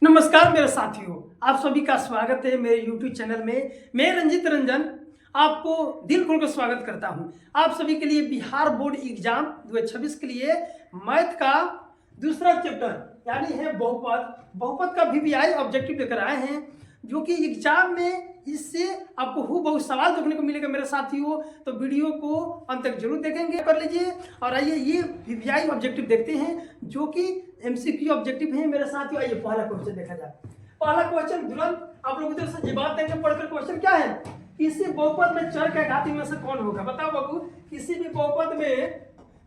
नमस्कार मेरे साथियों, आप सभी का स्वागत है मेरे YouTube चैनल में। मैं रंजित रंजन आपको दिल खोलकर स्वागत करता हूं। आप सभी के लिए बिहार बोर्ड एग्जाम 2026 के लिए मैथ का दूसरा चैप्टर यानी है बहुपद का VBI ऑब्जेक्टिव लेकर आए हैं, जो कि एग्जाम में इससे आपको हूबहू सवाल देखने को मिलेगा मेरे साथियों। तो वीडियो को अंत तक जरूर देखेंगे, कर लीजिए। और आइए ये VBI ऑब्जेक्टिव देखते हैं, जो कि MCQ ऑब्जेक्टिव है मेरे साथियों। आइए पहला क्वेश्चन देखा जाए। पहला क्वेश्चन तुरंत आप लोग उधर से जवाब देंगे पढ़कर। क्वेश्चन क्या है? किसी बहुपद में चर का घात इनमें से कौन होगा? बताओ बाबू, किसी भी बहुपद में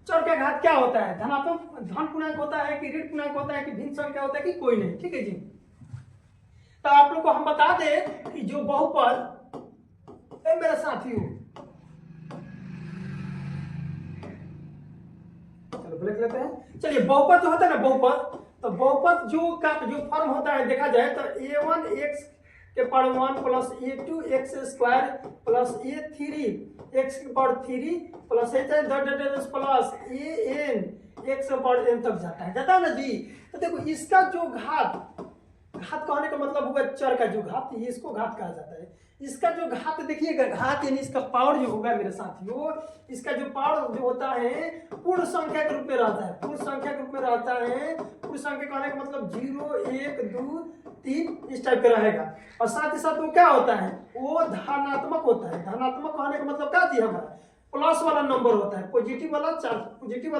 चर का घात क्या होता है? धनात्मक धन पूर्णांक होता है कि ऋण पूर्णांक होता है कि भिन्न संख्या होता है कि कोई नहीं? ठीक है जी। तो आप लोग को हम बता दें कि जो बहुपद है मेरे साथियों, चलो लिख लेते हैं। चलिए, बहुपद जो होता है ना, बहुपद, तो बहुपद जो फॉर्म होता है देखा जाए तो a1 x के power 1 plus a2 x square plus a3 x के power 3 plus plus an x के पावर n तक जाता है ना जी। तो देखो, इसका जो घात कहने का मतलब हुआ चर का जो घात, ये इसको घात कहा जाता है। इसका जो घात देखिएगा, घात यानी इसका पावर जो होगा मेरे साथियों, इसका जो पावर जो होता है पूर्ण संख्या के रूप में रहता है। पूर्ण संख्या के रूप में रहता है। पूर्ण संख्या कहने का मतलब 0 1 2 3 इस टाइप का रहेगा। और साथ ही साथ वो क्या होता है, वो धनात्मक होता है। धनात्मक कहने का मतलब क्या दिया हमारा, प्लस वाला नंबर होता है, पॉजिटिव वाला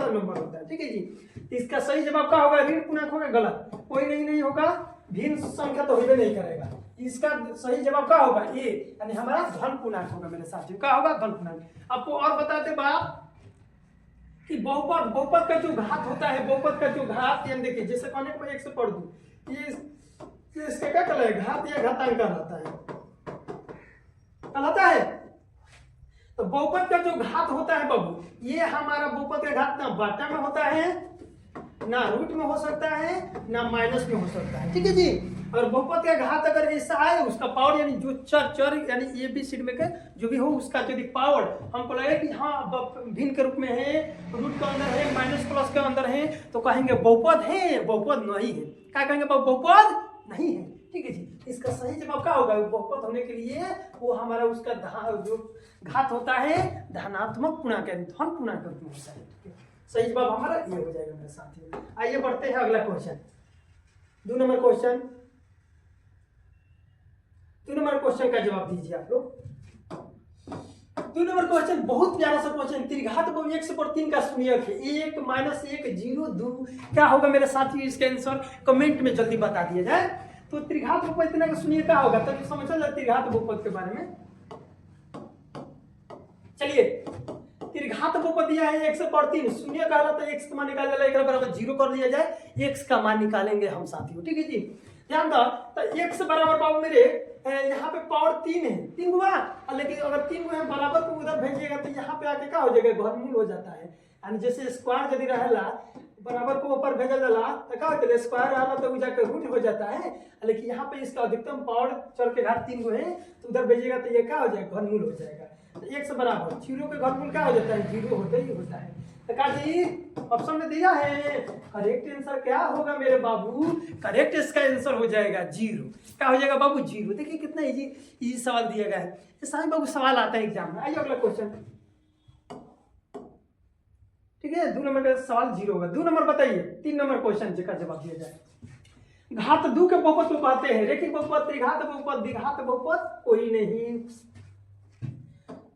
नंबर होता है। ठीक है जी। इसका सही जवाब क्या होगा? ऋण पूर्णांक होगा। गलत, कोई नहीं होगा। भिन्न संख्या तो होबे नहीं करेगा। इसका सही जवाब क्या होगा? ए, यानी हमारा धन पूर्णांक होगा मेरे साथियों। क्या होगा? धन पूर्णांक। आपको और बताते बात कि बहुपद का जो घात होता है, बहुपद का जो घात, यानी देखिए जैसे कहने को एक से पढ़ दूं, ये इसका क्या कहलाएगा? घात या घातांक कहलाता है। तो बहुपद का जो घात होता है बाबू, ये हमारा बहुपद का घात ना बाटा में होता है, ना रूट में हो सकता है, ना माइनस में हो सकता है। ठीक है जी। और बहुपद का घात अगर ऐसा आए, उसका पावर यानी जो चर यानी ABCD में का जो भी हो, उसका यदि पावर हमको लगे कि हाँ भिन्न के रूप में है, रूट के अंदर है, माइनस प्लस के अंदर है, तो कहेंगे बहुपद है, बहुपद नहीं है। क्या कहेंगे? बहुपद नहीं है। ठीक है जी। इसका सही जवाब क्या होगा? बहुपद होने के लिए वो हमारा उसका जो घात होता है धनात्मक पूर्णांक यानी धन पूर्णांक रूप में होता है। सही जवाब हमारा ये हो जाएगा मेरे साथियों। आइए बढ़ते हैं अगला question. 2 number question. 2 number question का जवाब दीजिए आप लोग। 2 नंबर क्वेश्चन बहुत प्यारा सा क्वेश्चन। त्रिघात बहु 1 पर 3 का शून्यक है 1 - 1 0 2। क्या होगा मेरे साथियों? इसका आंसर कमेंट में जल्दी बता दिया जाए। तो त्रिघात बहुपद इतना का शून्यक क्या होगा? तब समझ लो त्रिघात बहुपद के बारे में। चलिए, त्रिघात बहुपद दिया है 1 पर 3, शून्य का तो x का मान निकाल लेना, एक बराबर 0 कर लिया जाए, x का मान निकालेंगे हम साथियों। ठीक है जी। ध्यान दो, तो x बराबर पावर मेरे यहाँ पे पावर 3 है, 3 गुना। लेकिन अगर 3 गुना बराबर को उधर भेजिएगा तो यहाँ पे आके क्या हो जाएगा? घनमूल हो जाता है। यानी जैसे स्क्वायर यदि रहेला, बराबर को ऊपर भेजल जाला तो क्या होता है? स्क्वायर रहला तो जाकर रूट हो जाता है। लेकिन यहाँ पे इसका अधिकतम पावर चर के घात 3 गो है, तो उधर भेजिएगा तो ये क्या हो जाएगा? घनमूल हो जाएगा। तो 1 से बराबर 0 के घनमूल क्या हो जाता है? 0 होता ही होता है। तो कहा जी ऑप्शन में दिया है, करेक्ट आंसर क्या होगा मेरे बाबू? करेक्ट इसका आंसर हो जाएगा 0। क्या हो जाएगा बाबू? 0। देखिए कितना इजी सवाल दिया गया है। ऐसा ही बाबू सवाल आता है एग्जाम में। आइए अगला क्वेश्चन। ठीक है, 2 नंबर का सवाल 0 होगा। 2 नंबर बताइए। 3 नंबर क्वेश्चन का जवाब दिया जाए। घात 2 के बहुपद को कहते हैं रैखिक बहुपद, त्रिघात बहुपद, द्विघात बहुपद कोई नहीं।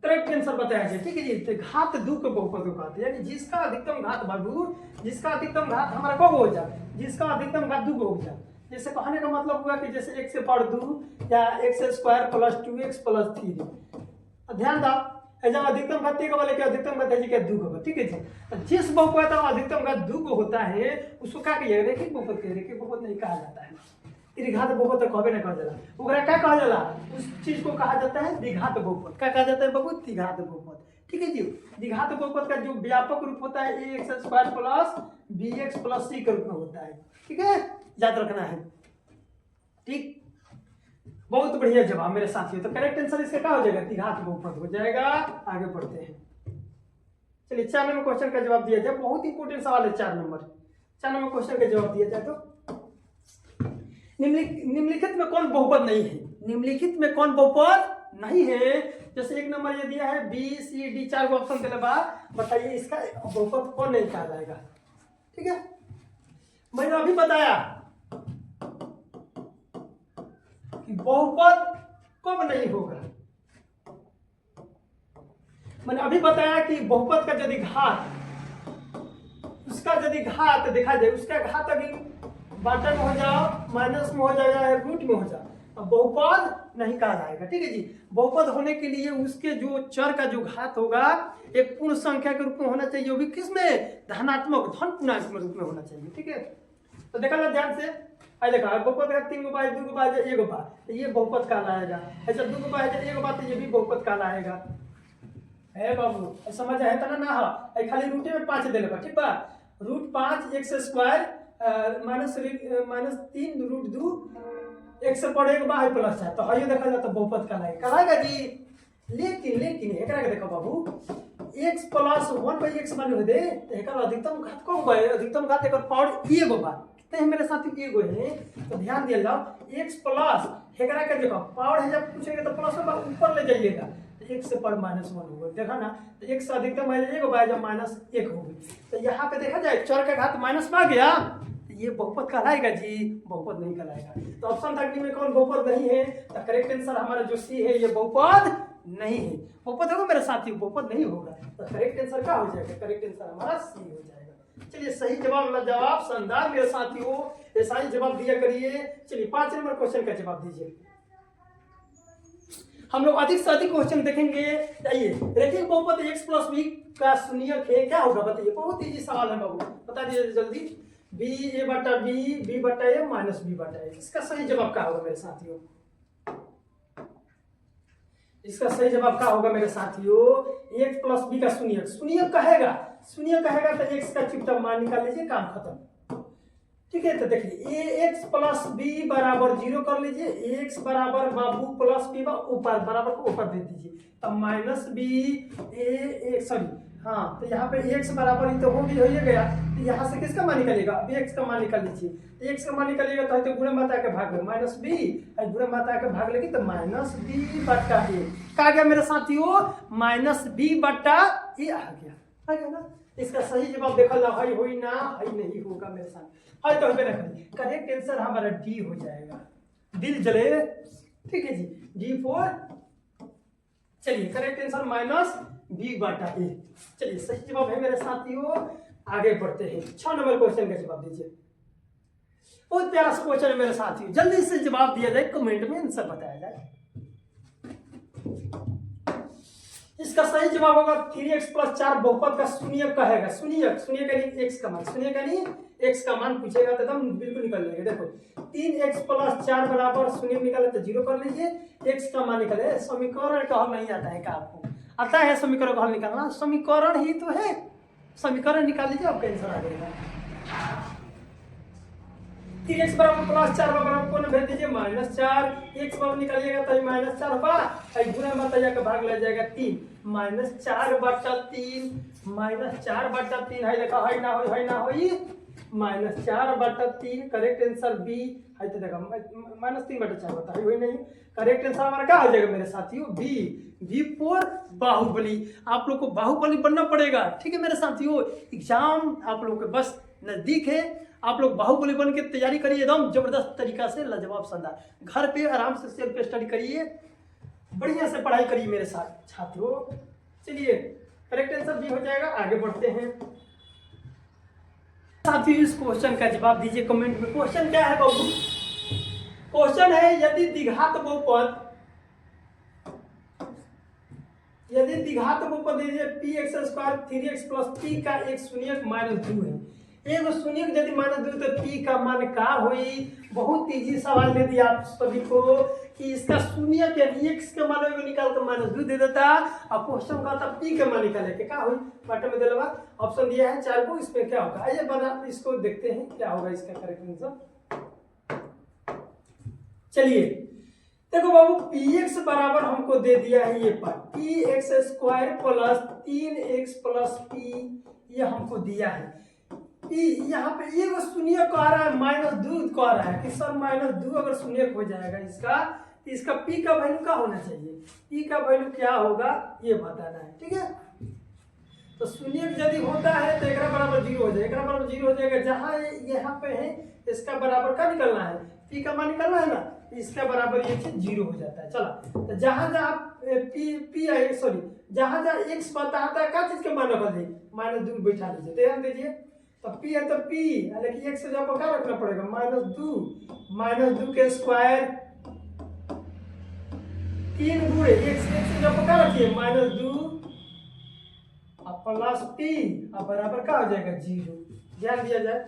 करेक्ट आंसर बताया जाए। ठीक है जी। घात 2 के बहुपद को कहते हैं, यानी जिसका अधिकतम घात बाबू, जिसका अधिकतम घात हमारा कब हो जाए? जिसका अधिकतम घात 2 हो जाए। जैसे कहने का मतलब हुआ कि जैसे x से पावर 2 या x square plus 2x plus 3। ध्यान दो, जब अधिकतम घात 1 वाले के अधिकतम घात है 2 होगा। ठीक है जी। जिस बहुपद का अधिकतम घात 2 को होता है उसको क्या कहिए? रैखिक बहुपद के। रैखिक बहुपद नहीं कहा जाता है। त्रिघात बहुपद तो कभी नहीं कहा जाला। ओकरा क्या कहा जाला? उस चीज को कहा जाता है द्विघात बहुपद। क्या कहा जाता है बाबू? द्विघात बहुपद। ठीक है जी। द्विघात बहुपद का जो व्यापक रूप होता है ax square plus bx plus c के रूप में होता है। ठीक है, याद रखना है। ठीक, बहुत बढ़िया जवाब मेरे साथियों। तो करेक्ट आंसर इसका क्या हो जाएगा? द्विघात बहुपद हो जाएगा। आगे बढ़ते हैं। चलिए 4 नंबर क्वेश्चन का जवाब दिया जाए। बहुत इंपोर्टेंट सवाल है 4 नंबर। 4 नंबर क्वेश्चन का जवाब दिया जाए तो निम्नलिखित में कौन बहुपद नहीं है? निम्नलिखित में कौन बहुपद नहीं है? जैसे एक नंबर ये दिया है बी सी डी, 4 ऑप्शन दिला बा, बताइए इसका बहुपद कौन नहीं कहा जाएगा? ठीक है, मैंने अभी बताया कि बहुपद कब नहीं होगा। मैंने अभी बताया कि बहुपद का यदि घात, उसका यदि घात देखा जाए, उसका घात अभी बॉटम में हो जाओ, माइनस में हो जाए या रूट में हो जाए, अब बहुपद नहीं कहा जाएगा। ठीक है जी, बहुपद होने के लिए उसके जो चर का जो घात होगा एक पूर्ण संख्या के रूप में होना चाहिए, वो भी किस में? धनात्मक, धन पूर्णांक में रूप में होना चाहिए। ठीक है, तो देखा ना ध्यान से, आई देखा बहुपद का 3 गो बार, 2 गो बार, 1 गो बार, तो ये बहुपद कहलाएगा। ऐसा 2 गो बार, 1 गो बार, तो ये भी बहुपद कहलाएगा। है बाबू, समझ है तना ना? है खाली रूटे में 5 दे लेगा। ठीक बा, root 5 x square minus 3 root 2 x से पढ़ेगा बाहर प्लस है, तो हइयो देखा जाए तो बहुपद कहलाएगा जी। लेकिन एकरा के देखो बाबू, x प्लस 1/x मान दे, तो एकर अधिकतम घात कौन बा? अधिकतम घात एकर पावर एगो बा। कितने हैं मेरे साथी? एगो है, तो ध्यान दिया जाओ, x प्लस एकरा के देखो पावर है, जब पूछेंगे तो प्लस में ऊपर ले जाइएगा, एक से पर -1 होगा। देखा ना, तो एक से अधिकतम है एक होगा, जब -1 होगी, तो यहाँ पे देखा जाए चर का घात माइनस में आ गया, तो ये बहुपद कहलाएगा जी? बहुपद नहीं कहलाएगा। तो ऑप्शन 30 में कौन बहुपद नहीं है? तो करेक्ट आंसर हमारा जो सी है, ये बहुपद नहीं है। बहुपद होगा मेरे साथी? बहुपद नहीं होगा, तो करेक्ट आंसर क्या हो जाएगा? करेक्ट आंसर हमारा सी हो जाएगा। चलिए, सही जवाब जवाब शानदार मेरे साथियों, ऐसा ही जवाब दिया करिए। चलिए 5 नंबर क्वेश्चन का जवाब दीजिए। हम लोग अधिक से अधिक क्वेश्चन देखेंगे। आइए, रेखिक बहुपद x प्लस बी का शून्यक है, क्या होगा बताइए? बहुत इजी सवाल है बाबू, बता दीजिए जल्दी। बी ए बटा बी, बी बटा ए माइनस बी बटा ए, इसका सही जवाब क्या होगा मेरे साथियों? इसका सही जवाब क्या होगा मेरे साथियों? x प्लस बी का शून्यक, शून्यक कहेगा तो x का चुपचाप मान निकाल लीजिए, काम खत्म। ठीक है, तो देखिए ax प्लस बी बराबर 0 कर लीजिए, ax बराबर बाबू प्लस बी ऊपर बराबर को ऊपर दे दीजिए, तब माइनस बी ए सॉरी हाँ, तो यहाँ पे x बराबर ही तो हो गया, तो यहाँ से किसका मान निकलेगा? अब x का मान निकाल लीजिए, तो x का मान निकलेगा तो गुणे मात्रा के भाग में माइनस बी, गुणे मात्रा के भाग लेगी तो माइनस बी बटा ए, क्या गया मेरे साथियों? माइनस बी बटा ए आ गया ना। इसका सही जवाब देखा जाओ, हई हुई ना, हई नहीं होगा मेरे साथ, हई तो करेक्ट आंसर हमारा डी हो जाएगा। दिल जले, ठीक है जी, D4। चलिए करेक्ट आंसर माइनस बी बटा ए। चलिए सही जवाब है मेरे साथियों, आगे बढ़ते हैं। 6 नंबर क्वेश्चन का जवाब दीजिए। बहुत प्यारा सा क्वेश्चन है मेरे साथियों, जल्दी से जवाब दिया जाए, कमेंट में आंसर बताया जाए। इसका सही जवाब होगा 3x प्लस 4 बहुपद का शून्यक कहेगा। शून्यक यानी x का मान, शून्यक यानी x का मान पूछेगा तो एकदम बिल्कुल निकल जाएगा। देखो 3x प्लस 4 बराबर शून्य निकाले तो 0 कर लीजिए, x का मान निकले। समीकरण का हल नहीं आता है क्या आपको? आता है समीकरण का हल निकालना, समीकरण ही तो है, समीकरण निकाल लीजिए, आपका आंसर आ जाएगा। 3x बराबर प्लस 4 बराबर कौन भेज दीजिए -4, x बराबर निकालिएगा तो -4 होगा, गुणा मत जाकर भाग ले जाएगा 3, -4 बटा 3 है, देखा है ना होई -4 बटा 3, करेक्ट आंसर बी है। तो देखा -3 बटा 4 होता है, वही नहीं, करेक्ट आंसर हमारा क्या हो जाएगा मेरे साथियों? B for Baahubali. आप लोग को बाहुबली बनना पड़ेगा, ठीक है मेरे साथियों। एग्जाम आप लोग के बस नजदीक है, आप लोग बाहुबली बन के तैयारी करिए एकदम जबरदस्त तरीका से, लाजवाब शानदार। घर पे आराम से सेल्फ स्टडी करिए, बढ़िया से पढ़ाई करिए मेरे साथ छात्रों। चलिए करेक्ट आंसर भी हो जाएगा, आगे बढ़ते हैं। साथियों इस क्वेश्चन का जवाब दीजिए कमेंट में। क्वेश्चन क्या है बाबू? क्वेश्चन है यदि द्विघात बहुपद दीजिए px² 3x प्लस p का एक शून्यक -2 है, एगो शून्यक यदि -2 तो p का मान का होई? बहुत इजी सवाल दे दिया आप सभी को कि इसका शून्यक यानी x का मान एगो निकाल कर -2 दे देता, और क्वेश्चन का था p का मान निकाले के क्या होई? बटन में दिलवा ऑप्शन दिया है 4 को, इसमें क्या होगा? आइए बना इसको देखते हैं क्या होगा इसका करेक्ट आंसर। चलिए देखो बाबू, px बराबर हमको दे दिया है ये पर px² plus 3x plus p, ये हमको दिया है। यहाँ पे ये वो शून्य कह रहा है, -2 कह रहा है कि सर -2 अगर शून्य हो जाएगा इसका, तो इसका पी का वैल्यू क्या होना चाहिए, पी का वैल्यू क्या होगा ये बताना है। ठीक है, तो शून्य यदि होता है तो एक बराबर 0 हो जाएगा, एक बराबर 0 हो जाएगा। जहाँ यहाँ पे है इसका बराबर क्या निकलना है, पी का मान निकलना है ना, इसका बराबर ये चीज 0 हो जाता है। चला, तो जहाँ जहाँ पी आई सॉरी जहाँ जहाँ एक्स बताता है क्या चीज के मान रखा जाए, -2 बैठा लीजिए, ध्यान दीजिए। तो पी है तो पी, लेकिन एक्स से जब क्या रखना पड़ेगा, -2 के स्क्वायर 3 गुणे एक्स से जब क्या रखिए -2 प्लस पी अब बराबर क्या हो जाएगा 0। ध्यान दिया जाए,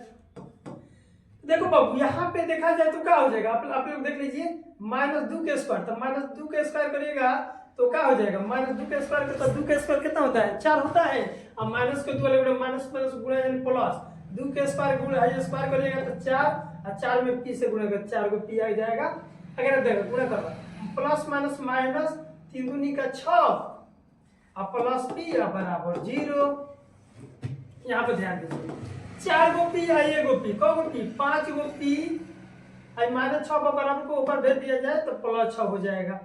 देखो बाबू यहाँ पे देखा जाए तो क्या हो जाएगा, आप लोग देख लीजिए, -2 के स्क्वायर, तो -2 के स्क्वायर करिएगा तो क्या हो जाएगा, -2 के स्क्वायर का 2 के स्क्वायर कितना होता है 4 होता है, और माइनस के 2 वाले माइनस गुणा यानी प्लस 2 के स्क्वायर गुणा स्क्वायर करिएगा तो 4, और 4 में पी से गुणा कर 4 को पी आ जाएगा। अगर देखो गुणा करवा प्लस माइनस माइनस 3 दूनी का 6 और प्लस पी बराबर 0। यहाँ पे ध्यान दीजिए, 4 गो पी आई एगो पी, कौ गो पी 5 गो पी आई -6 बराबर को ऊपर भेज दिया जाए तो +6 हो जाएगा।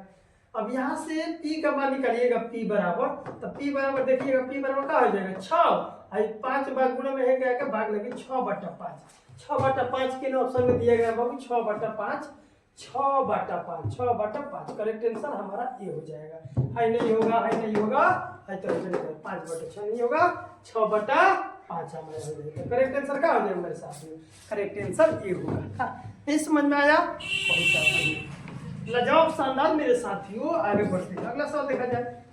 अब यहाँ से p का मान निकालिएगा, p बराबर, तो p बराबर देखिएगा p बराबर क्या हो जाएगा 6 आई 5 भाग गुणा में है क्या भाग लगे 6/5, 6/5 के ऑप्शन में दिया गया बाबू 6/5, 6/5 करेक्ट आंसर हमारा ये हो जाएगा। हाई नहीं होगा, हाई नहीं होगा, हाई तो 5/6 नहीं होगा, 6/5 हमारा हो जाएगा। करेक्ट आंसर क्या हो जाएगा मेरे साथ में, करेक्ट आंसर ये होगा। नहीं समझ में आया, बहुत लाजवाब शानदार मेरे साथियों। आगे बढ़ते हैं, अगला सवाल देखा जाए,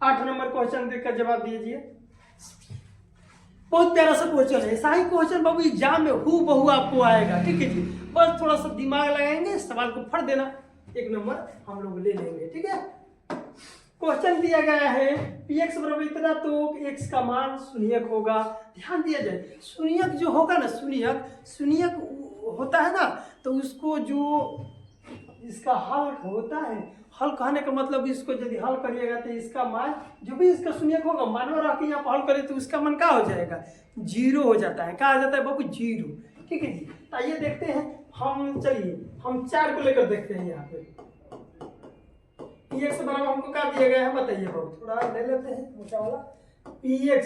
8 नंबर क्वेश्चन देखकर जवाब दीजिए। बहुत प्यारा सा क्वेश्चन है, ऐसा ही क्वेश्चन बाबू एग्जाम में हूबहू आपको आएगा। ठीक है जी, बस थोड़ा सा दिमाग लगाएंगे, सवाल को फट देना, 1 नंबर हम लोग ले लेंगे। ठीक है, क्वेश्चन दिया गया है px बराबर इतना तो x का मान शून्यक होगा। ध्यान दिया जाए, शून्यक जो होगा ना, शून्यक होता है ना, तो उसको जो इसका हल होता है, हल कहने का मतलब इसको यदि हल करिएगा तो इसका मान जो भी इसका शून्यक होगा मानवा रख के यहाँ पर हल करें तो उसका मान क्या हो जाएगा 0 हो जाता है। क्या आ जाता है बाबू 0। ठीक है जी, तो आइए देखते हैं हम, चलिए हम 4 को लेकर देखते हैं। यहाँ पे px बराबर हमको क्या दिया गया है बताइए बाबू, थोड़ा ले लेते हैं मोटा वाला। px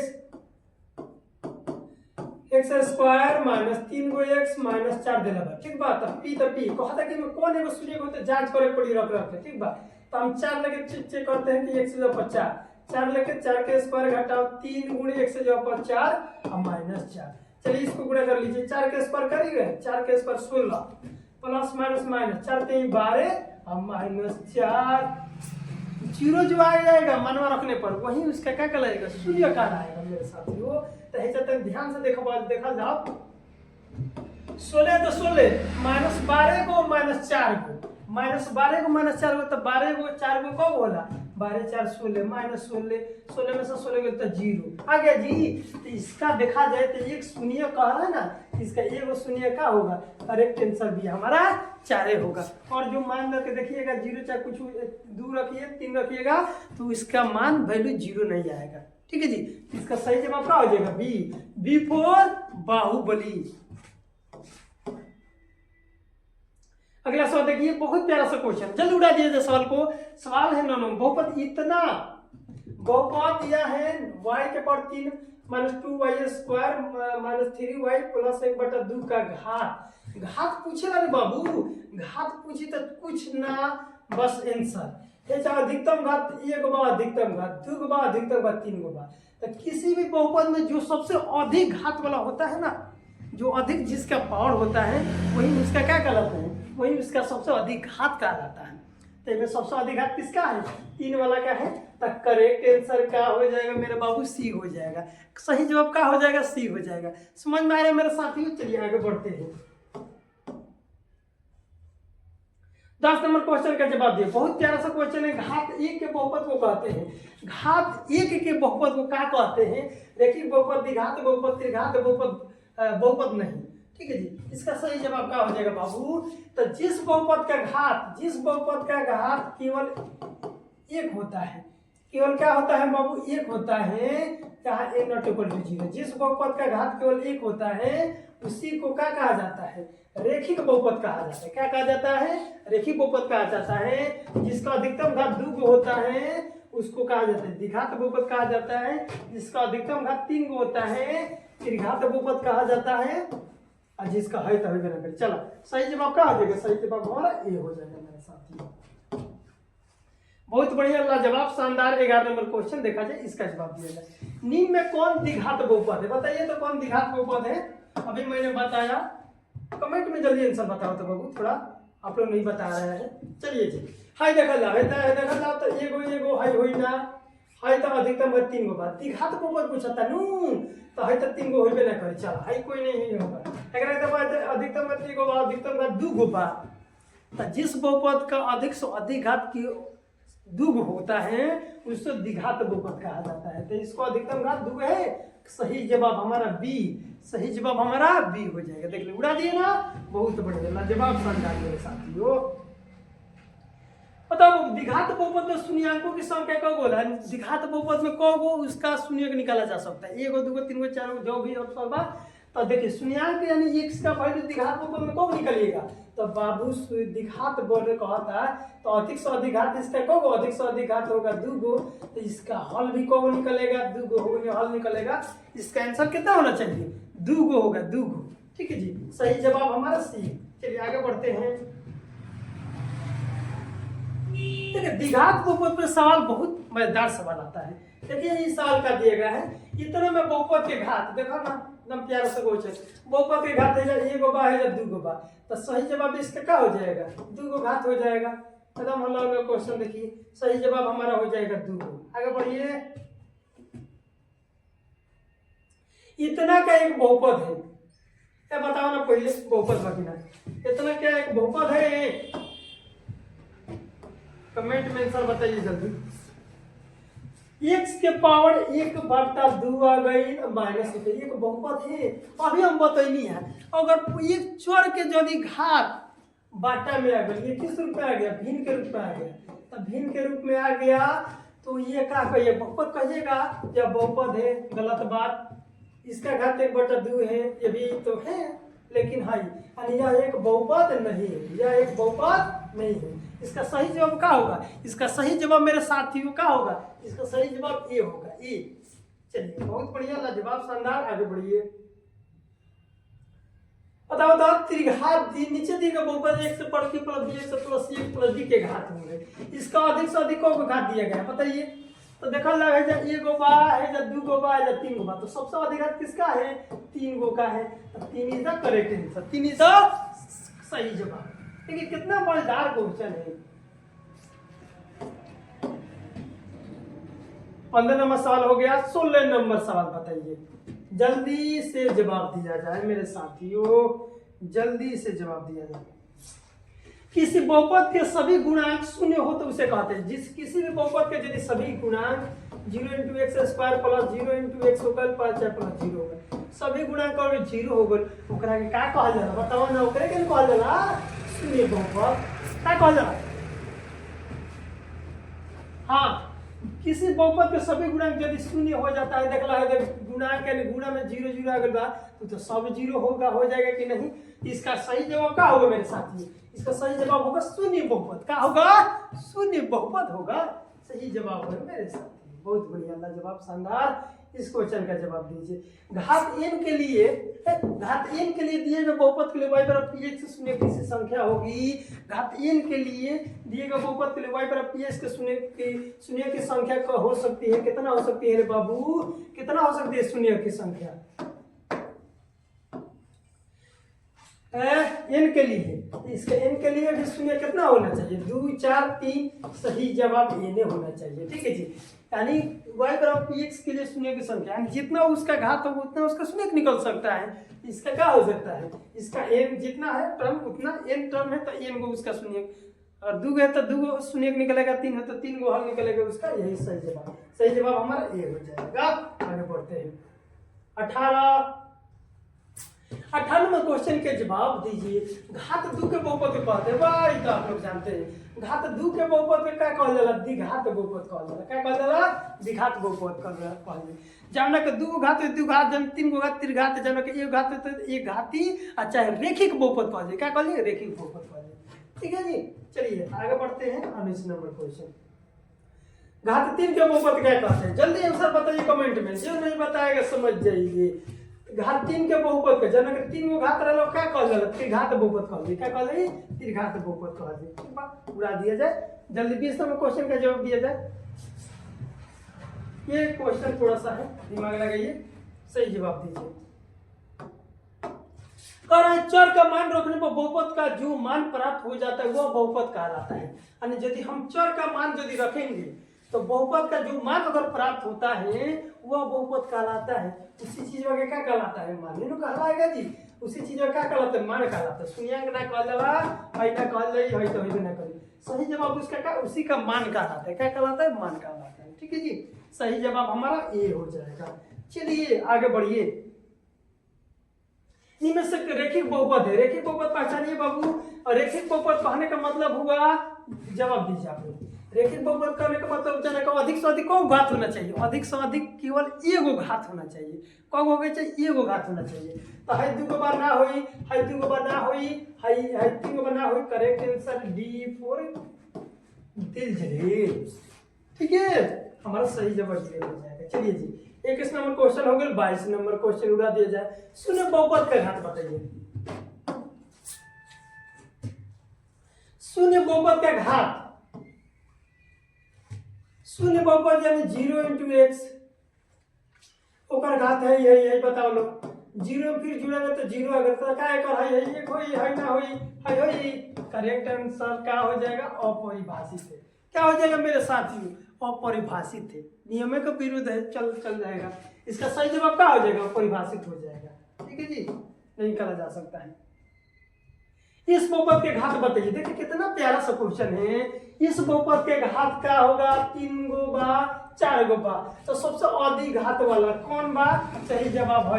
x स्क्वायर -3 गो x -4 देला बा। ठीक बा, तब p कहा था कि मैं कौन एगो शून्य को जांच करे पड़ी रख रखे। ठीक बा, तो हम 4 लेके चेक करते हैं कि x से जब 4 लेके 4 के स्क्वायर घटाओ 3 गुणे x से जब 4 और -4। चलिए इसको गुणा कर लीजिए, 4 के स्क्वायर करिएगा, 4 के स्क्वायर 16 प्लस माइनस 4 3 12 और -4, 0 जो आ जाएगा मनवा रखने पर वही उसका क्या कहलाएगा शून्य का आएगा मेरे साथियों। तो है तक ध्यान से देखा जाओ, 16 तो 16 -12 को -4 को, -12 को -4 को, तो 12 को 4 को कब होला 12 4 16 -16 में से 16 गए तो 0 आ गया जी। तो इसका देखा जाए तो एक शून्य कह रहा है ना, इसका एक शून्य का होगा, करेक्ट आंसर भी हमारा 4 होगा। और जो मान करके देखिएगा 0 चाहे कुछ 2 रखिए 3 रखिएगा तो इसका मान वैल्यू 0 नहीं आएगा। ठीक है जी, इसका सही जवाब क्या हो जाएगा बी फॉर बाहुबली। अगला सवाल देखिए, बहुत प्यारा सा क्वेश्चन, जल्द उड़ा दिया जाए सवाल को। सवाल है नॉन बहुपद इतना, बहुपद दिया है y के power 3 -2y square -3y plus 1/2 का घात पूछेगा रे बाबू, घात पूछी तो कुछ ना बस आंसर है, चाहे अधिकतम घात 1 गो बा, अधिकतम घात 2 गो बा, अधिकतम घात 3 गो बा। तो किसी भी बहुपद में जो सबसे अधिक घात वाला होता है ना, जो अधिक जिसका पावर होता है वही उसका क्या कहलाता है, वही उसका सबसे अधिक घात कहलाता है। तो इसमें सबसे अधिक घात किसका है 3 वाला का है, तो करेक्ट आंसर क्या हो जाएगा मेरे बाबू सी हो जाएगा। सही जवाब क्या हो जाएगा सी हो जाएगा। समझ में आ रहा है मेरे साथियों, चलिए आगे बढ़ते हैं। 10 नंबर क्वेश्चन का जवाब दिए, बहुत प्यारा सा क्वेश्चन है। घात 1 के बहुपद को कहते हैं, घात 1 के बहुपद को क्या कहते हैं, देखिए बहुपद द्विघात बहुपद त्रिघात बहुपद नहीं। ठीक है जी, इसका सही जवाब क्या हो जाएगा बाबू, तो जिस बहुपद का घात केवल 1 होता है, केवल क्या होता है बाबू 1 होता है, यहाँ n नॉट इक्वल टू 0। जिस बहुपद का घात केवल 1 होता है उसी को क्या कहा जाता है, रेखिक बहुपद कहा जाता है। क्या कहा जाता है, रेखिक बहुपद कहा जाता है। जिसका अधिकतम घात 2 होता है उसको कहा जाता है द्विघात बहुपद कहा जाता है। जिसका अधिकतम घात 3 होता है त्रिघात बहुपद कहा जाता है। और जिसका है तो है ना। चलो सही जवाब क्या हो जाएगा, सही जवाब हमारा ए हो जाएगा मेरे साथी। बहुत बढ़िया, लाजवाब, शानदार। 11 नंबर क्वेश्चन देखा जाए, इसका जवाब दिया जाए। निम्न में कौन द्विघात बहुपद है, बताइए तो कौन द्विघात बहुपद है। अभी मैंने बताया, कमेंट में जल्दी आंसर बताओ तो बाबू, थोड़ा आप लोग नहीं बता रहे हैं। चलिए जी, हाय देखल ला तो एगो हाय होई ना, हाय तो अधिकतम है 3 गो बात द्विघात बहुपद पूछता नु तो हाय तो 3 गो होबे ना करे। चल हाय कोई नहीं होगा, एकरा के बाद अधिकतम है 3 गो बात, अधिकतम घात 2 गो बात। तो जिस बहुपद का अधिक से अधिक घात की 2 होता है उसको द्विघात बहुपद कहा जाता है। तो इसको अधिकतम घात 2 है, सही जवाब हमारा बी, सही जवाब हमारा बी हो जाएगा। देख लो, उड़ा दिए ना, बहुत बढ़िया, जवाब समझा मेरे साथियों। बताओ द्विघात बहुपद में शून्याङ्कों की संख्या कौ गो है, द्विघात बहुपद में कौ गो उसका शून्य निकाला जा सकता है, 1 2 3 4 जो भी अवसर बा। तो देखिए शून्याङ्क यानी x का वैल्यू द्विघात बहुपद में कब निकलिएगा, तो बाबू द्विघात बोल कहता है तो अधिक से अधिक घात इसका कौ गो, अधिक से अधिक घात होगा 2 गो, तो इसका हल भी कौ निकलेगा, 2 गो होगा, हल निकलेगा। इसका आंसर कितना होना चाहिए, 2 गो होगा, 2 गो। ठीक है जी, सही जवाब हमारा सी। चलिए आगे बढ़ते हैं। देखिए द्विघात बहुपद पर सवाल बहुत मजेदार सवाल आता है। देखिए इस साल का दिया गया है, इतने में बहुपद के घात देखो ना, एकदम प्यारा सा क्वेश्चन। बहुपद के घात है 1 गो बा है 2 गो बा, तो सही जवाब इसका क्या हो जाएगा, 2 गो घात हो जाएगा। एकदम हल्ला क्वेश्चन देखिए, सही जवाब हमारा हो जाएगा 2 गो। आगे बढ़िए। इतना का एक बहुपद है, क्या बताओ ना पहले बहुपद बाकी ना, इतना क्या एक बहुपद है, कमेंट में आंसर बताइए जल्दी। x के पावर 1/2 आ गई -1, एक बहुपद है। अभी हम बतैनी है, अगर एक चर के यदि घात बाटा में आ गई, ये किस रूप में आ गया, भिन्न के रूप में आ गया, तो भिन्न के रूप में आ गया तो ये क्या कहिए, बहुपद कहिएगा या बहुपद है, गलत बात। इसका घात 1/2 है, ये भी तो है, लेकिन हाँ यह एक बहुपद नहीं है, यह एक बहुपद नहीं है। इसका सही जवाब क्या होगा, इसका सही जवाब मेरे साथियों क्या होगा, इसका सही जवाब ए होगा, ए। चलिए बहुत बढ़िया, लाजवाब, शानदार। आगे बढ़िए। बताओ त्रिघात नीचे दिए गए बहुपद x से पड़ के प्लस b से प्लस c प्लस d के घात होंगे, इसका अधिक से अधिक को घात दिया गया, बताइए। तो देखा लग है जब 1 गो बा है, जब 2 गो बा है, जब 3 गो बा, तो सबसे अधिक घात किसका है, 3 गो का है। तो 3 is the correct answer, 3 is the सही जवाब। देखिए कितना मजेदार क्वेश्चन है। 15 नंबर सवाल हो गया, 16 नंबर सवाल बताइए, जल्दी से जवाब दिया जाए मेरे साथियों, जल्दी से जवाब दिया जाए। किसी बहुपद के सभी गुणांक शून्य हो तो उसे कहते हैं, जिस किसी भी बहुपद के यदि सभी गुणांक 0 × x² प्लस 0 × x होगा प्लस 0 होगा, सभी गुणांक अगर 0 हो गए ओकरा के का कहल जाला, बताओ ना, ओकरे के कहल जाला शून्य बहुपद, का कहल जाला। हाँ, किसी बहुपद के सभी गुणांक यदि शून्य हो जाता है, देखला है गुणांक यानी गुणा में 0 0 आ गया बा तो सब 0 होगा, हो जाएगा कि नहीं। इसका सही जवाब क्या होगा मेरे साथी, इसका सही जवाब होगा शून्य बहुपद। क्या होगा, शून्य बहुपद होगा, सही जवाब होगा मेरे साथी। बहुत बढ़िया, लाजवाब, शानदार। इस क्वेश्चन का जवाब दीजिए। घात n के लिए दिए गए बहुपद के लिए y बराबर px से शून्य किसी संख्या होगी, घात n के लिए दिए गए बहुपद के लिए y बराबर px के शून्य की संख्या हो सकती है, कितना हो सकती है रे बाबू, कितना हो सकती है शून्य की संख्या n के लिए। इसके n के लिए भी शून्य कितना होना चाहिए, 2 4 3, सही जवाब n होना चाहिए। ठीक है जी, यानी y बराबर px के लिए शून्य की संख्या, यानी जितना उसका घात होगा उतना उसका शून्य निकल सकता है। इसका क्या हो सकता है, इसका n जितना है टर्म उतना n टर्म है तो n को उसका शून्य, और 2 है तो 2 शून्य निकलेगा, 3 है तो 3 को हल निकलेगा उसका, यही सही जवाब। सही जवाब हमारा ए हो जाएगा। आगे बढ़ते हैं। 18 98वें क्वेश्चन के जवाब दीजिए। घात 2 के बहुपद के कहते हैं भाई, तो आप लोग जानते हैं घात 2 के बहुपद के क्या कहल जाला? द्विघात बहुपद कहल जाला। क्या कहल जाला? द्विघात बहुपद कहल जाला। जौना के 2 घात है 2 घात, जन 3 घात 3 घात, जौना के 1 घात है तो 1 घाती, अच्छा रेखिक बहुपद कहल जाए। क्या कहल जाए? रेखिक बहुपद कहल जाए। ठीक है जी, चलिए आगे बढ़ते हैं। 19 नंबर क्वेश्चन, घात 3 के बहुपद क्या कहते हैं? जल्दी आंसर बताइए कमेंट में, जो नहीं बताएगा समझ जाइए। घात 3 के बहुपद के जना के 3 गो घात रहलो क्या कहल जाला? त्रिघात बहुपद कहल जाए। क्या कहल जाए? त्रिघात बहुपद कहल जाए। ठीक बा, पूरा दिया जाए जल्दी। 20 नंबर क्वेश्चन का जवाब दिया जाए। ये क्वेश्चन थोड़ा सा है, दिमाग लगाइए, सही जवाब दीजिए। कह रहे हैं चर का मान रखने पर बहुपद का जो मान प्राप्त हो जाता है वह बहुपद कहलाता है। यानी यदि हम चर का मान यदि रखेंगे तो बहुपद का जो मान अगर प्राप्त होता है वह बहुपद कहलाता है। उसी चीज में क्या कहलाता है? मान नहीं कहलाएगा जी। उसी चीज में क्या कहलाता है? मान कहलाता है। सुनिया ना कहल जाला, हई ना कहल जाई, हई तो हई ना करी। सही जवाब उसका क्या? उसी का मान कहलाता है। क्या कहलाता है? मान कहलाता है। ठीक है जी, सही जवाब हमारा ए हो जाएगा। चलिए आगे बढ़िए। इनमें से रेखिक बहुपद है। रेखिक बहुपद पहचानिए बाबू। और रेखिक बहुपद कहने का मतलब हुआ, जवाब दीजिए आप लोग। रेखिक बहुपद करने का मतलब जाने का अधिक से अधिक कौन घात होना चाहिए? अधिक से अधिक केवल एगो घात होना चाहिए। कौन हो गए चाहिए? एगो घात होना चाहिए। तो हाई 2 गो बार ना होई, हाई 2 गो बार ना होई, हाई 3 गो बार ना होई। करेक्ट आंसर डी फॉर दिल जले। ठीक है, हमारा सही जवाब ये हो जाएगा। चलिए जी, 21 नंबर क्वेश्चन हो गया। 22 नंबर क्वेश्चन उड़ा दिया जाए। शून्य बहुपद का घात बताइए। शून्य बहुपद का घात, शून्य बहुपद यानी 0 × x ओकर घात है यही बताओ लोग। 0 फिर जुड़ेगा तो 0 अगर तो क्या है कर है एक होई, है ना होई, है होई। करेक्ट आंसर क्या हो जाएगा? अपरिभाषित है। क्या हो जाएगा मेरे साथियों? अपरिभाषित है। नियम के विरुद्ध है, चल जाएगा। इसका सही जवाब क्या हो जाएगा? अपरिभाषित हो जाएगा। ठीक है जी, नहीं करा जा सकता है। इस बहुपद के घात बताइए। देखिए कितना प्यारा सा क्वेश्चन है। इस बहुपद के घात क्या होगा? 3 गो बा, 4 गो बा। तो सबसे अधिक घात वाला कौन बा? सही जवाब है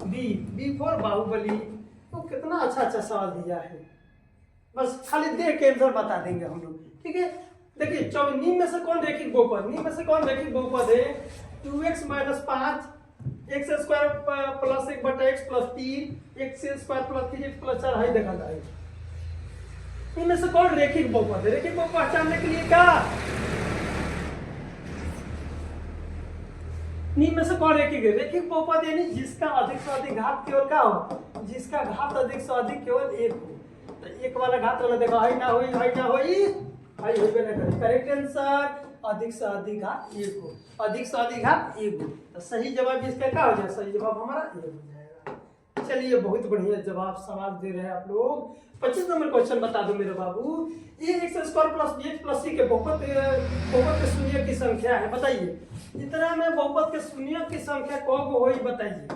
बी फॉर बाहुबली। तो कितना अच्छा सवाल दिया है। बस खाली देख के आंसर बता देंगे हम लोग। ठीक है, देखिए 24 निम्न में से कौन रेखिक बहुपद? निम्न में से कौन रेखिक बहुपद है? 2x - 5 x² + 1/x + 3 x² + 3x + 4 है। देखा जाए इनमें से कौन रेखिक बहुपद है? रेखिक बहुपद पहचानने के लिए क्या? निम्न में से कौन रेखिक है? रेखिक बहुपद यानी जिसका अधिक से अधिक घात केवल क्या हो? जिसका घात अधिक से अधिक केवल 1 हो। तो एक वाला घात वाला देखो, है ना होई, है ना होई, है होबे ना करे। करेक्ट आंसर अधिक से अधिक घात 1 हो। अधिक से अधिक घात 1 हो। तो सही जवाब इसका क्या हो जाएगा? सही जवाब हमारा ए हो जाएगा। चलिए बहुत बढ़िया जवाब सवाल दे रहे हैं आप लोग। 25 नंबर क्वेश्चन बता दो मेरे बाबू। ax² + bx + c के बहुपद के शून्य की संख्या है, बताइए। इतना में बहुपद के शून्य की संख्या कौन गो होई बताइए?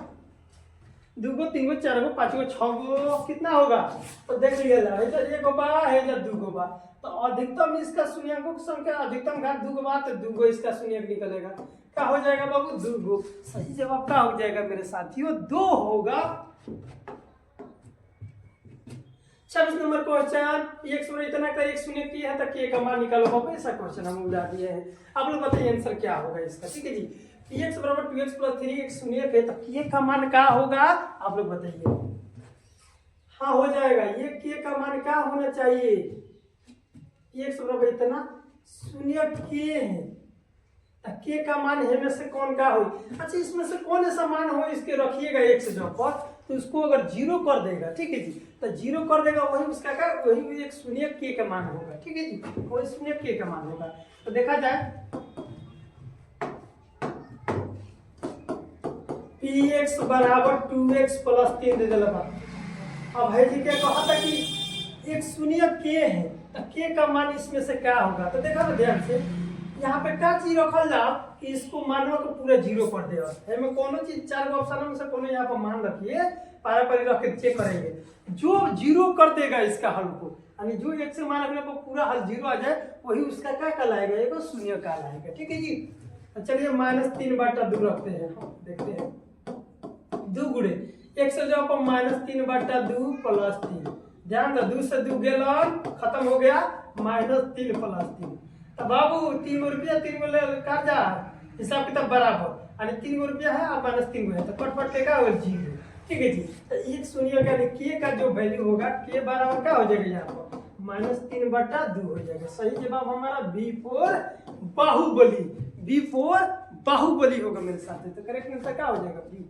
2 गो, 3 गो, 4 गो, 5 गो, 6 गो, कितना होगा? तो देख लीजिएगा, इधर 1 गो बा है, इधर 2 गो बा। तो अधिकतम इसका शून्यकों की संख्या, अधिकतम घात 2 गो बा, तो 2 गो इसका शून्यक निकलेगा। क्या हो जाएगा बाबू? 2 गो। सही जवाब क्या हो जाएगा मेरे साथियों? 2 होगा। 26 नंबर क्वेश्चन, एक शून्य इतना का एक शून्य किया है तो के का मान निकालो बाबू। ऐसा क्वेश्चन हम उड़ा दिए हैं। आप लोग बताइए आंसर क्या होगा इसका। ठीक है जी, px = 2x + 3x शून्य है तो के का मान क्या होगा? आप लोग बताइए। हाँ हो जाएगा। ये के का मान क्या होना चाहिए? x = इतना शून्य के है, के का मान है में से कौन का हो? अच्छा, इसमें से कौन ऐसा मान हो इसके रखिएगा एक से जब पर, तो उसको अगर 0 कर देगा, ठीक है जी, तो 0 कर देगा वही उसका का वही एक शून्य के का मान होगा। ठीक है जी, वही शून्य के का मान होगा। तो देखा जाए px = 2x + 3 दे दिला बा। अब है जी क्या कहा था कि एक शून्य के है तो के का मान इसमें से क्या होगा? तो देखा ना ध्यान से, यहाँ पे क्या चीज रखल जाओ कि इसको मानवा को पूरा 0 कर दे। में कोनो चीज 4 गो ऑप्शन में से कोनो यहाँ पर मान रखिए, पारा पारी रख के चेक करेंगे। जो 0 कर देगा इसका हल को, यानी जो एक से मान रखने पर पूरा हल 0 आ जाए, वही उसका क्या कहलाएगा? एक शून्य कहलाएगा। ठीक है जी, चलिए -3/2 रखते हैं। देखते हैं 2 गुणे x से जब -3/2 प्लस 3, ध्यान दो 2 से 2 गेला खत्म हो गया -3 प्लस 3। तो बाबू 3 रुपया 3 बोले काट जा हिसाब किताब बराबर, और 3 रुपया है और -3 है तो कट के का हो 0। ठीक है जी, तो एक सुनिएगा के का जो वैल्यू होगा के बराबर क्या हो जाएगा यहाँ पर -3/2 हो जाएगा। सही जवाब हमारा B4 बाहुबली, B4 बाहुबली होगा मेरे साथ। तो करेक्ट आंसर क्या हो जाएगा B।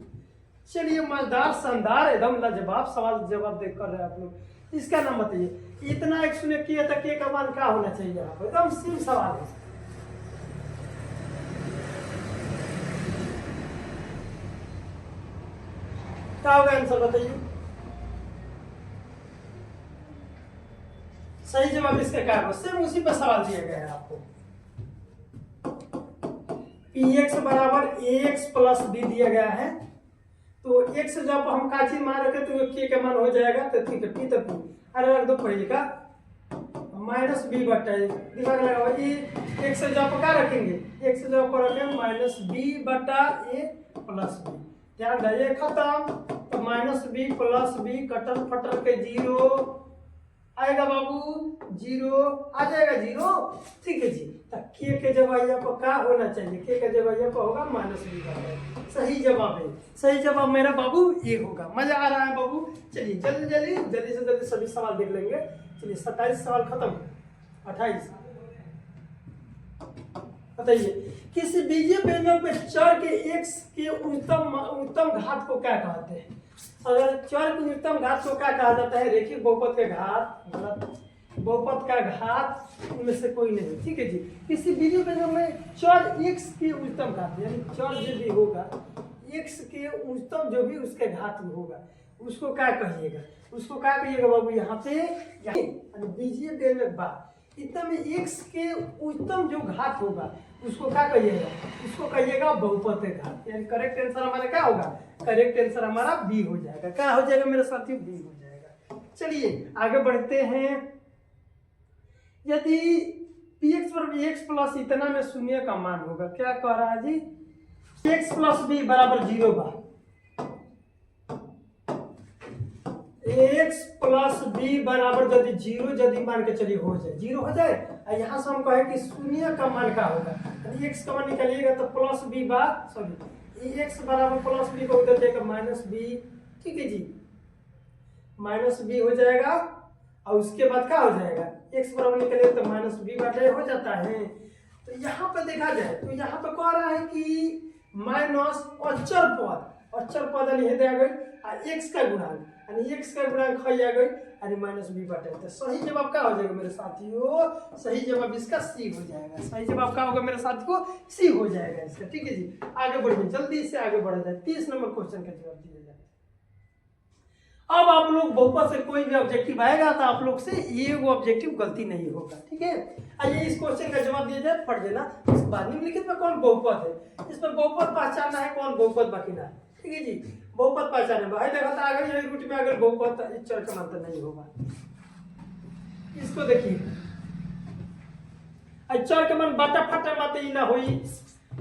चलिए मजेदार शानदार एकदम लाजवाब सवाल जवाब देख कर रहे हैं आप लोग। इसका नाम बताइए, इतना एक सुने किया था के का मान क्या होना चाहिए यहाँ पर, एकदम सिंपल सवाल है। क्या होगा आंसर बताइए। सही जवाब इसका क्या होगा, सेम उसी पर सवाल दिया गया है आपको। px बराबर ax प्लस b दिया गया है, तो x जब हम का चीज मान रखे तो k का मान हो जाएगा। तो ठीक है p तो p, अरे रख दो पहले का -b बटा दिमाग लगाओ ये x जब का रखेंगे, x जब पर रखेंगे -b बटा a प्लस b। ध्यान दीजिए खत्म, तो -b प्लस b कटर फटर के 0 आएगा बाबू, 0 आ जाएगा 0। ठीक है जी, तो के जवाब यहाँ पर क्या होना चाहिए, के का जवाब यहाँ पर होगा -b बटा। सही जवाब है, सही जवाब मेरा बाबू ये होगा। मजा आ रहा है बाबू। चलिए जल्दी जल्दी जल्दी से जल्दी सभी सवाल देख लेंगे। चलिए 27 सवाल खत्म, 28 बताइए किसी बीजीय व्यंजक में चर के x के उत्तम घात को क्या कहते हैं। अगर चर के उत्तम घात को क्या कहा जाता है, रेखिक बहुपद के घात, गलत, बहुपद का घात उनमें से कोई नहीं। ठीक है जी, किसी बीजीय व्यंजक में चर x के उत्तम घात यानी चर जो भी होगा x के उत्तम जो भी उसके घात में होगा उसको क्या कहिएगा, उसको क्या कहिएगा बाबू यहाँ पे बीजीय व्यंजक बा इतना में x के उत्तम जो घात होगा उसको क्या कहिएगा, उसको कहिएगा बहुपद के घात। यानी करेक्ट आंसर हमारा क्या होगा, करेक्ट आंसर हमारा बी हो जाएगा। क्या हो जाएगा मेरे साथियों, बी हो जाएगा। चलिए आगे बढ़ते हैं। यदि px पर x प्लस इतना में शून्य का मान होगा, क्या कह रहा है जी, x प्लस b बराबर 0 बा, x प्लस b बराबर यदि 0 यदि मान के चलिए हो जाए 0 हो जाए, और यहाँ से हम कहें कि शून्य का मान क्या होगा, यदि x का मान निकालिएगा तो प्लस b बा, सॉरी x बराबर प्लस b को उधर जाएगा -b। ठीक है जी, -b हो जाएगा, और उसके बाद क्या हो जाएगा, x बराबर निकालिए तो -b बाटे हो जाता है। तो यहाँ पे देखा जाए तो यहाँ पे कह रहा है कि माइनस अचर पद यानी दिया गई x का गुणांक यानी x का गुणांक हो जाएगा यानी -b बटे। तो सही जवाब क्या हो जाएगा मेरे साथियों, सही जवाब इसका सी हो जाएगा। सही जवाब क्या होगा मेरे साथियों, सी हो जाएगा इसका। ठीक है जी, आगे बढ़िए, जल्दी से आगे बढ़ा जाए। 30 नंबर क्वेश्चन का जवाब दिया जाए। अब आप लोग बहुपद से कोई भी ऑब्जेक्टिव आएगा तो आप लोग से ये वो ऑब्जेक्टिव गलती नहीं होगा। ठीक है, आइए इस क्वेश्चन का जवाब दिया जाए, पढ़ देना। इसके बाद निम्नलिखित में कौन बहुपद है, इस पर बहुपद पहचानना है, कौन बहुपद बाकी ना है। ठीक है जी, बहुपद पहचाने भाई देखा था अगर यही रूट में अगर बहुपद चर का मतलब नहीं होगा। इसको देखिए, चर के मन बाटा फाटा बात ही ना हुई,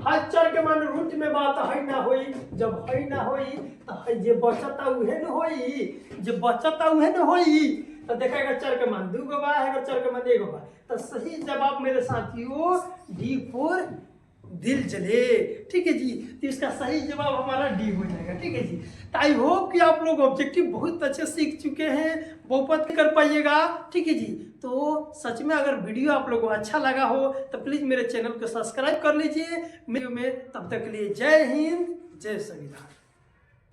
हर चर के मन रूट में बात है ना हुई, जब है ना हुई तो जे बचता उहे न होई, जे बचता उहे न होई, तो देखेगा चर के मान 2 गो बा है, चर के मान 1 गो बा। तो सही जवाब मेरे साथियों D4 दिल जले। ठीक है जी, तो इसका सही जवाब हमारा डी हो जाएगा। ठीक है जी, तो आई होप कि आप लोग ऑब्जेक्टिव बहुत अच्छे सीख चुके हैं, बहुपद कर पाइएगा। ठीक है जी, तो सच में अगर वीडियो आप लोगों को अच्छा लगा हो तो प्लीज़ मेरे चैनल को सब्सक्राइब कर लीजिए। वीडियो में तब तक के लिए जय हिंद, जय संविधान।